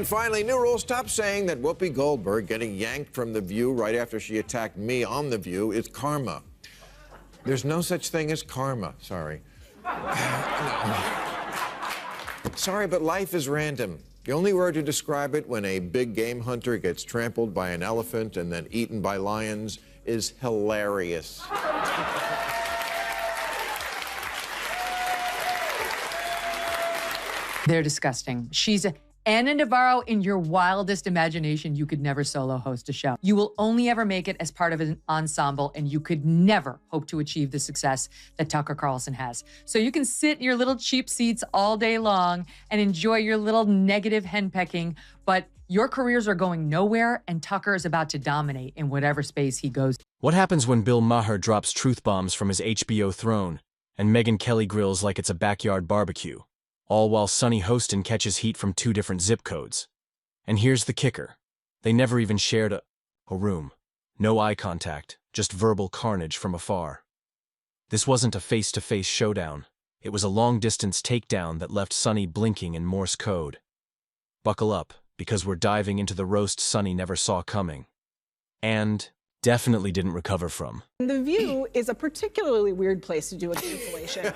And finally, new rule. Stop saying that Whoopi Goldberg getting yanked from The View right after she attacked me on The View is karma. There's no such thing as karma. Sorry. Sorry, but life is random. The only word to describe it when a big game hunter gets trampled by an elephant and then eaten by lions is hilarious. They're disgusting. She's Anna Navarro. In your wildest imagination, you could never solo host a show. You will only ever make it as part of an ensemble, and you could never hope to achieve the success that Tucker Carlson has. So you can sit in your little cheap seats all day long and enjoy your little negative henpecking, but your careers are going nowhere, and Tucker is about to dominate in whatever space he goes. What happens when Bill Maher drops truth bombs from his HBO throne and Megyn Kelly grills like it's a backyard barbecue? All while Sonny Hostin catches heat from 2 different zip codes. And here's the kicker. They never even shared a room. No eye contact, just verbal carnage from afar. This wasn't a face-to-face showdown. It was a long-distance takedown that left Sonny blinking in Morse code. Buckle up, because we're diving into the roast Sonny never saw coming. And definitely didn't recover from. The View is a particularly weird place to do a cancellation.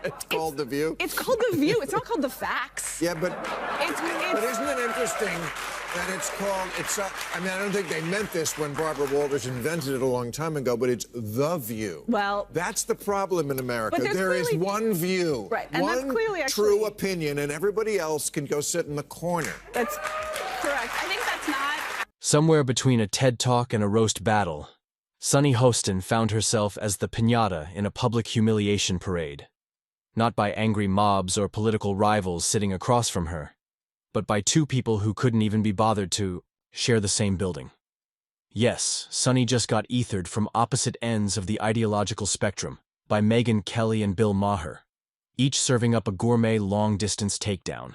It's called The View? It's called The View. It's not called The Facts. Yeah, but isn't it interesting that it's called, I mean, I don't think they meant this when Barbara Walters invented it a long time ago, but it's The View. Well, that's the problem in America. But there is one view, right, and one that's clearly true opinion, and everybody else can go sit in the corner. That's correct. I think that's not. Somewhere between a TED Talk and a roast battle, Sonny Hostin found herself as the piñata in a public humiliation parade. Not by angry mobs or political rivals sitting across from her, but by 2 people who couldn't even be bothered to share the same building. Yes, Sonny just got ethered from opposite ends of the ideological spectrum by Megyn Kelly and Bill Maher, each serving up a gourmet long-distance takedown.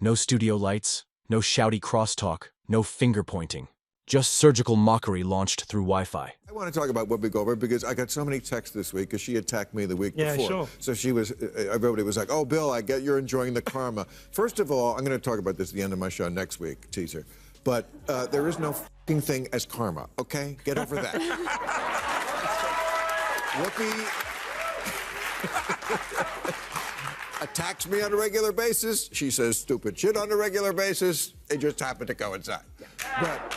No studio lights, no shouty crosstalk, no finger-pointing. Just surgical mockery launched through Wi-Fi. I want to talk about Whoopi Goldberg because I got so many texts this week because she attacked me the week before. Sure. So she was, everybody was like, oh, Bill, I get you're enjoying the karma. First of all, I'm going to talk about this at the end of my show next week, teaser. But there is no f***ing thing as karma, okay? Get over that. Whoopi attacks me on a regular basis. She says stupid shit on a regular basis. They just happen to coincide. But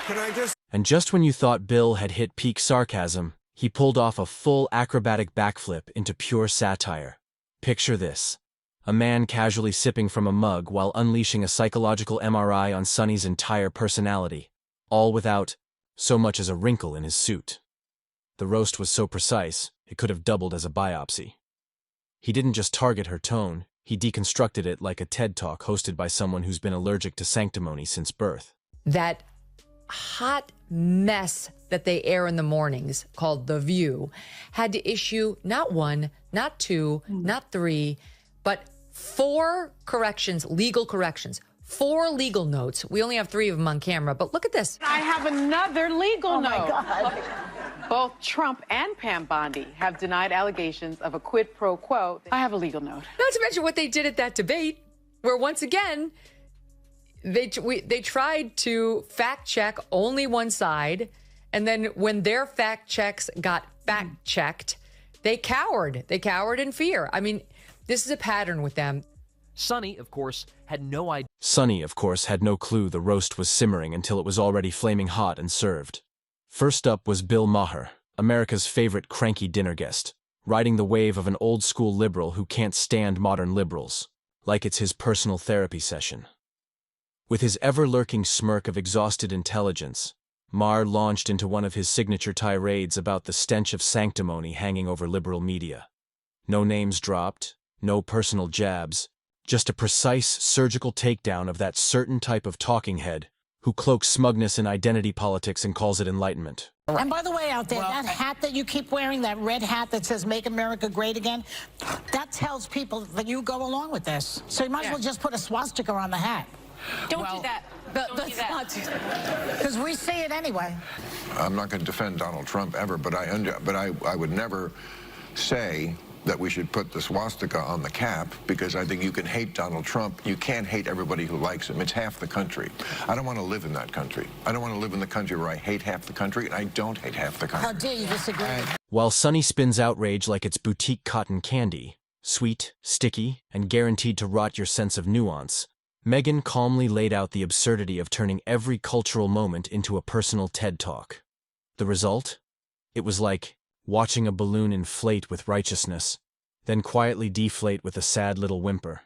can I just... And just when you thought Bill had hit peak sarcasm, he pulled off a full acrobatic backflip into pure satire. Picture this. A man casually sipping from a mug while unleashing a psychological MRI on Sonny's entire personality, all without so much as a wrinkle in his suit. The roast was so precise, it could have doubled as a biopsy. He didn't just target her tone, he deconstructed it like a TED Talk hosted by someone who's been allergic to sanctimony since birth. That hot mess that they air in the mornings, called The View, had to issue not 1, not 2, not 3, but 4 corrections, legal corrections. 4 legal notes. We only have 3 of them on camera, but look at this. I have another legal note. Oh, my God. Both Trump and Pam Bondi have denied allegations of a quid pro quo. I have a legal note. Not to mention what they did at that debate, where once again, they tried to fact check only one side, and then when their fact checks got fact checked, they cowered. They cowered in fear. I mean, this is a pattern with them. Sonny, of course, had no idea. Sonny, of course, had no clue the roast was simmering until it was already flaming hot and served. First up was Bill Maher, America's favorite cranky dinner guest, riding the wave of an old-school liberal who can't stand modern liberals, like it's his personal therapy session. With his ever-lurking smirk of exhausted intelligence, Maher launched into one of his signature tirades about the stench of sanctimony hanging over liberal media. No names dropped, no personal jabs, just a precise surgical takedown of that certain type of talking head who cloaks smugness in identity politics and calls it enlightenment. And by the way, out there, that hat that you keep wearing, that red hat that says Make America Great Again, that tells people that you go along with this. So you might as well just put a swastika on the hat. Don't do that. Don't do that. Because we see it anyway. I'm not going to defend Donald Trump ever, but I would never say that we should put the swastika on the cap, because I think you can hate Donald Trump. You can't hate everybody who likes him. It's half the country. I don't want to live in that country. I don't want to live in the country where I hate half the country, and I don't hate half the country. How dare you disagree? While Sonny spins outrage like it's boutique cotton candy, sweet, sticky, and guaranteed to rot your sense of nuance, Megyn calmly laid out the absurdity of turning every cultural moment into a personal TED Talk. The result? It was like watching a balloon inflate with righteousness, then quietly deflate with a sad little whimper.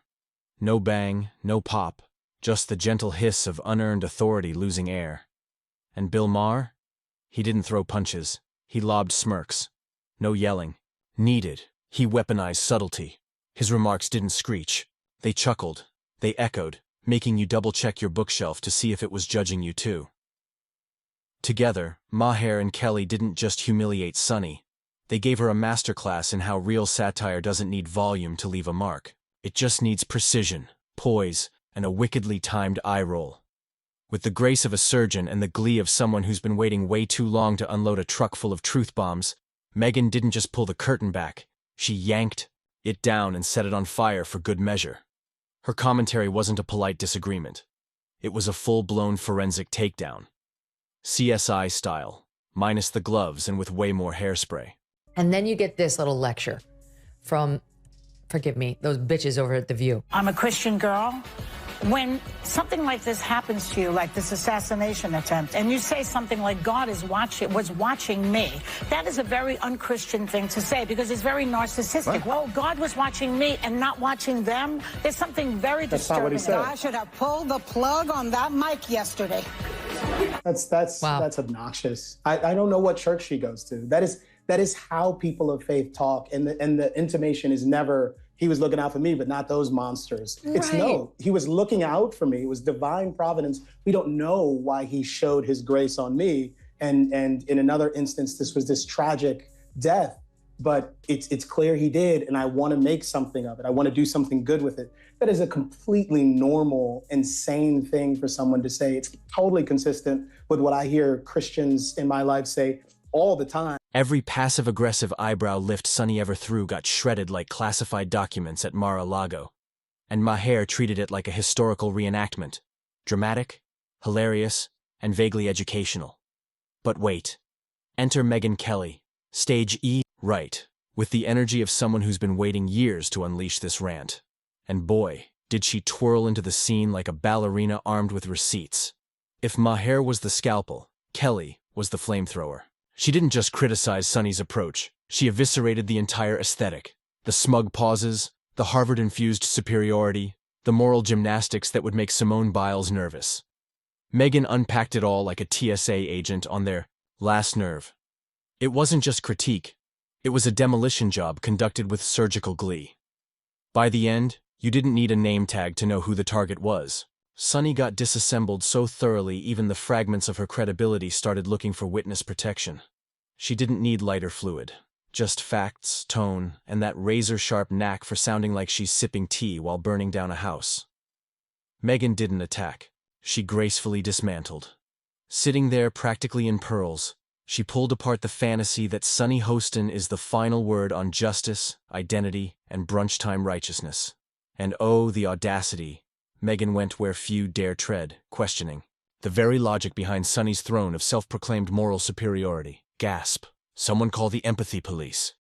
No bang, no pop, just the gentle hiss of unearned authority losing air. And Bill Maher? He didn't throw punches. He lobbed smirks. No yelling. Needed. He weaponized subtlety. His remarks didn't screech. They chuckled. They echoed, making you double-check your bookshelf to see if it was judging you too. Together, Maher and Kelly didn't just humiliate Sonny. They gave her a masterclass in how real satire doesn't need volume to leave a mark. It just needs precision, poise, and a wickedly timed eye roll. With the grace of a surgeon and the glee of someone who's been waiting way too long to unload a truck full of truth bombs, Megyn didn't just pull the curtain back. She yanked it down and set it on fire for good measure. Her commentary wasn't a polite disagreement. It was a full-blown forensic takedown. CSI style, minus the gloves and with way more hairspray. And then you get this little lecture from, forgive me, those bitches over at The View. I'm a Christian girl. When something like this happens to you, like this assassination attempt, and you say something like God was watching me, that is a very unchristian thing to say because it's very narcissistic. What? Well, God was watching me and not watching them. There's something very disturbing. Not what he said. I should have pulled the plug on that mic yesterday. That's obnoxious. I don't know what church she goes to. That is how people of faith talk, and the intimation is never, he was looking out for me, but not those monsters. Right. It's no, he was looking out for me. It was divine providence. We don't know why he showed his grace on me. And in another instance, this was this tragic death, but it's clear he did. And I want to make something of it. I want to do something good with it. That is a completely normal, insane thing for someone to say. It's totally consistent with what I hear Christians in my life say all the time. Every passive-aggressive eyebrow lift Sonny ever threw got shredded like classified documents at Mar-a-Lago, and Maher treated it like a historical reenactment, dramatic, hilarious, and vaguely educational. But wait. Enter Megyn Kelly, stage E, right, with the energy of someone who's been waiting years to unleash this rant. And boy, did she twirl into the scene like a ballerina armed with receipts. If Maher was the scalpel, Kelly was the flamethrower. She didn't just criticize Sonny's approach, she eviscerated the entire aesthetic. The smug pauses, the Harvard-infused superiority, the moral gymnastics that would make Simone Biles nervous. Megyn unpacked it all like a TSA agent on their last nerve. It wasn't just critique, it was a demolition job conducted with surgical glee. By the end, you didn't need a name tag to know who the target was. Sonny got disassembled so thoroughly even the fragments of her credibility started looking for witness protection. She didn't need lighter fluid, just facts, tone, and that razor-sharp knack for sounding like she's sipping tea while burning down a house. Megyn didn't attack. She gracefully dismantled. Sitting there practically in pearls, she pulled apart the fantasy that Sonny Hostin is the final word on justice, identity, and brunchtime righteousness. And oh, the audacity. Megyn went where few dare tread, questioning the very logic behind Sonny's throne of self-proclaimed moral superiority. Gasp. Someone call the empathy police.